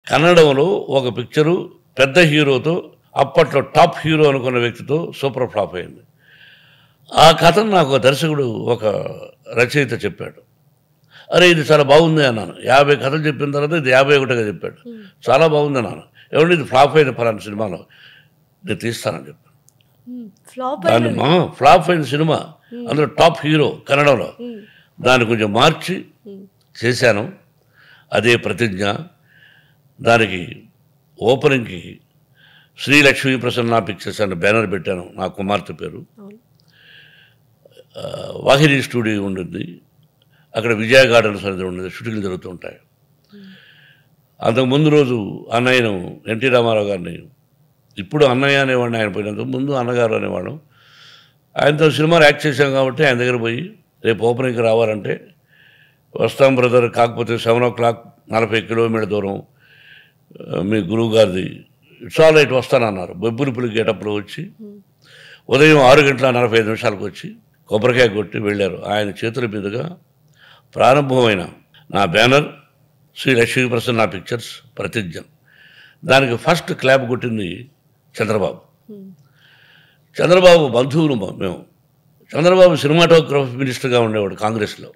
కన్నడంలో ఒక పిక్చరు పెద్ద హీరోతో, అప్పట్లో టాప్ హీరో అనుకున్న వ్యక్తితో సూపర్ ఫ్లాప్ అయింది. ఆ కథను నాకు దర్శకుడు, ఒక రచయిత చెప్పాడు. అరే ఇది చాలా బాగుంది అన్నాను. 50 కథలు చెప్పిన తర్వాత ఇది 51గా చెప్పాడు. చాలా బాగుంది అన్నాను. ఏమంటే ఇది ఫ్లాప్ అయిన పలానా సినిమాలో నేను తీస్తానని చెప్పాను. దాన్ని ఫ్లాప్ అయిన సినిమా, అందులో టాప్ హీరో కన్నడంలో, దాన్ని కొంచెం మార్చి చేశాను. అదే ప్రతిజ్ఞ. దానికి ఓపెనింగ్కి శ్రీ లక్ష్మీ ప్రసన్న పిక్చర్స్ అనే బ్యానర్ పెట్టాను, నా కుమార్తె పేరు. వాహిని స్టూడియో ఉండింది అక్కడ, విజయ గార్డెన్స్ అనేది ఉండేది, షూటింగ్లు జరుగుతూ ఉంటాయి. అంతకుముందు రోజు అన్నయ్యను, ఎన్టీ రామారావు గారిని, ఇప్పుడు అన్నయ్య అనేవాడిని, ఆయన పోయినందుకు ముందు అన్నగారు అనేవాడు, ఆయనతో సినిమాలు యాక్ట్ చేశాం కాబట్టి ఆయన దగ్గర పోయి రేపు ఓపెనింగ్కి రావాలంటే వస్తాం బ్రదర్, కాకపోతే 7 o'clock 40 కిలోమీటర్ దూరం, మీ గురువు గారిది, ఇట్స్ ఆల్ రైట్ వస్తానన్నారు. బొబ్బులిపులి గేటప్పుడు వచ్చి ఉదయం 6:45 వచ్చి కొబ్బరికాయ కొట్టి వెళ్ళారు. ఆయన చేతుల మీదుగా ప్రారంభమైన నా బ్యానర్ శ్రీ లక్ష్మీ ప్రసన్న పిక్చర్స్ ప్రతిజ్ఞ. దానికి ఫస్ట్ క్లాప్ కొట్టింది చంద్రబాబు. చంద్రబాబు బంధువులు మేము. చంద్రబాబు సినిమాటోగ్రఫీ మినిస్టర్గా ఉండేవాడు కాంగ్రెస్లో.